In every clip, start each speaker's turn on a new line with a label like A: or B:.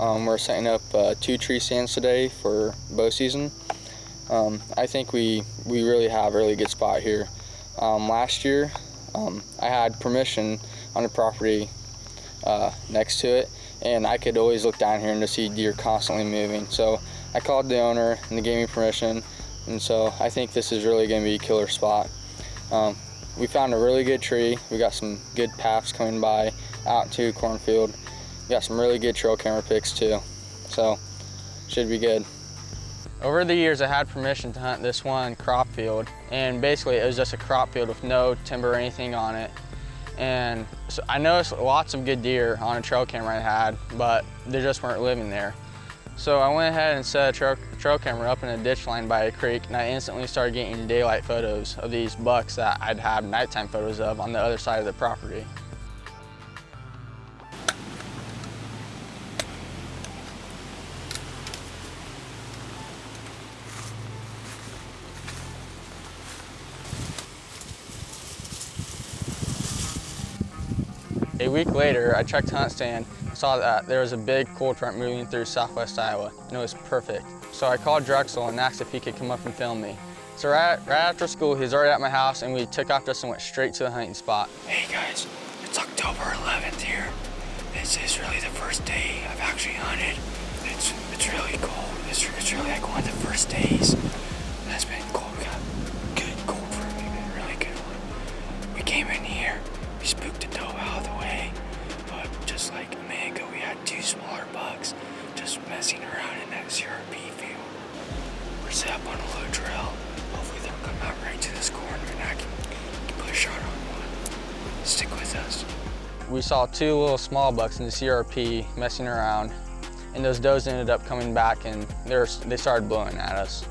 A: We're setting up 2 tree stands today for bow season. I think we really have a really good spot here. Last year, I had permission on the property next to it, and I could always look down here and just see deer constantly moving. So I called the owner and they gave me permission, and so I think this is really going to be a killer spot. We found a really good tree. We got some good paths coming by out to cornfield. We got some really good trail camera pics too, so should be good. Over the years, I had permission to hunt this one crop field, and basically it was just a crop field with no timber or anything on it. And so I noticed lots of good deer on a trail camera I had, but they just weren't living there. So I went ahead and set a trail camera up in a ditch line by a creek, and I instantly started getting daylight photos of these bucks that I'd have nighttime photos of on the other side of the property. A week later, I checked the hunt stand and saw that there was a big cold front moving through southwest Iowa, and it was perfect. So I called Drexel and asked if he could come up and film me. So right after school, he was already at my house, and we took off just and went straight to the hunting spot.
B: Hey guys, it's October 11th here. This is really the first day I've actually hunted. It's really cold. It's really like one of the first days that's been cold. We got good cold front, been really good one. We came in here, we spooked the doe out of the way, but just like a minute ago, we had 2 smaller bucks just messing around in that CRP field. We're set up on a low trail. Hopefully they'll come out right to this corner and I can put a shot on one. Stick with us.
A: We saw 2 little small bucks in the CRP messing around, and those does ended up coming back, and they started blowing at us.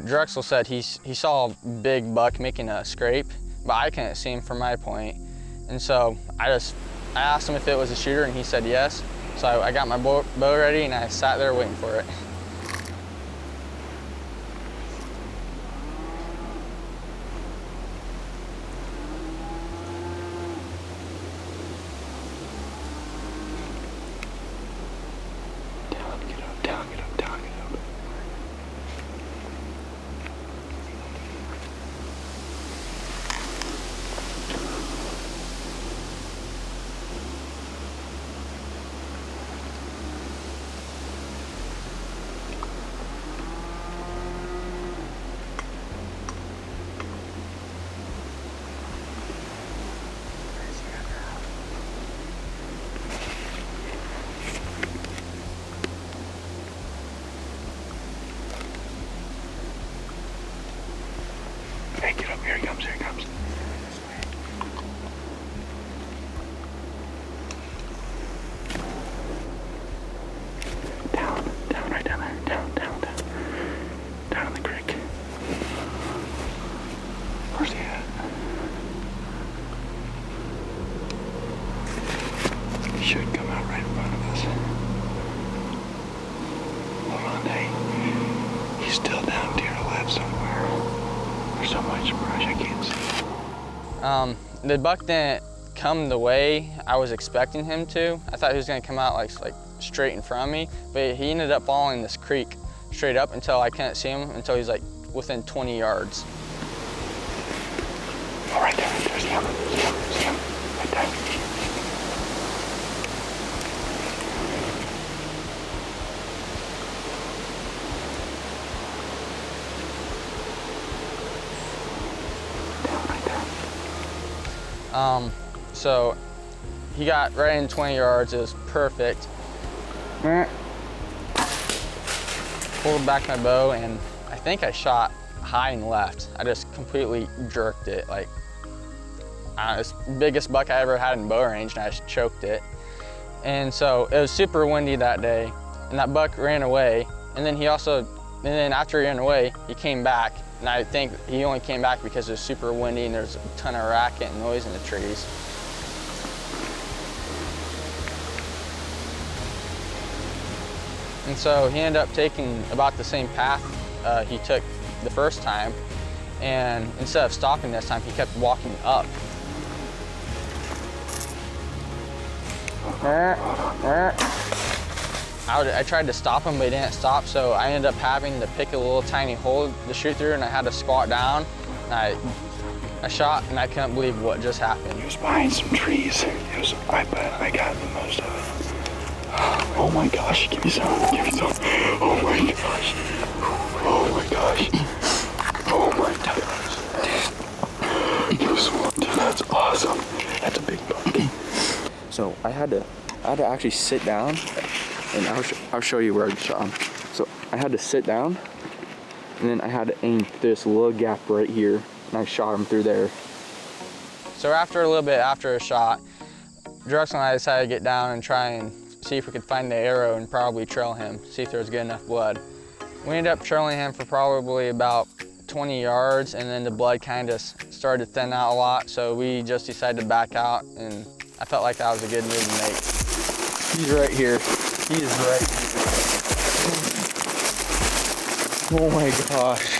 A: Drexel said he saw a big buck making a scrape, but I couldn't see him from my point. And so I asked him if it was a shooter, and he said yes. So I got my bow ready, and I sat there waiting for it.
B: Hey, get up, here he comes, here he comes. Down, right down there, down in the creek. Where's he at? He should come out right in front of us. Hold on, hey. He's still down to your left somewhere. There's so much brush I can't see.
A: The buck didn't come the way I was expecting him to. I thought he was gonna come out like straight in front of me, but he ended up following this creek straight up until I couldn't see him until he's like within 20 yards.
B: Oh, right there, see him, right there.
A: So he got right in 20 yards, it was perfect. Pulled back my bow, and I think I shot high and left. I just completely jerked it. Like, it's the biggest buck I ever had in bow range, and I just choked it. And so it was super windy that day, and that buck ran away. And then after he ran away, he came back. And I think he only came back because it was super windy and there's a ton of racket and noise in the trees. And so he ended up taking about the same path he took the first time. And instead of stopping this time, he kept walking up. I tried to stop him, but he didn't stop, so I ended up having to pick a little tiny hole to shoot through, and I had to squat down. And I shot, and I couldn't believe what just happened.
C: He was behind some trees. I bet I got the most of it. Oh my gosh, give me some, give me some. Oh my gosh. Oh my gosh. Oh my gosh. Give us one, dude, that's awesome. That's a big buck. So I had to actually sit down, and I'll show you where I shot him. So I had to sit down, and then I had to aim this little gap right here, and I shot him through there.
A: So after a little bit after a shot, Drexel and I decided to get down and try and see if we could find the arrow and probably trail him, see if there was good enough blood. We ended up trailing him for probably about 20 yards, and then the blood kind of started to thin out a lot, so we just decided to back out, and I felt like that was a good move to make.
C: He's right here. He is right here. Oh my gosh.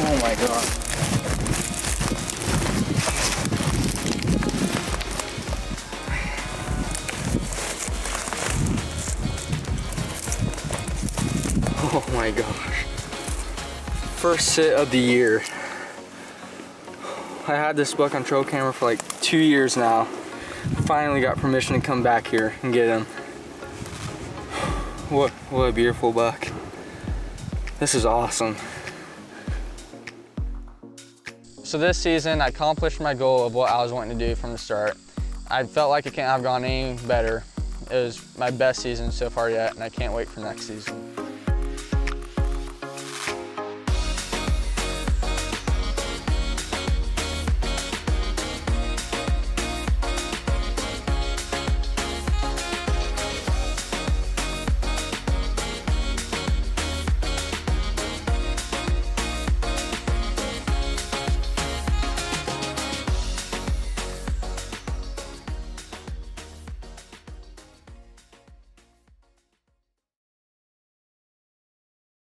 C: Oh my god. Oh my gosh. First sit of the year. I had this buck on trail camera for like 2 years now. Finally got permission to come back here and get him. What a beautiful buck. This is awesome.
A: So this season, I accomplished my goal of what I was wanting to do from the start. I felt like it can't have gone any better. It was my best season so far yet, and I can't wait for next season.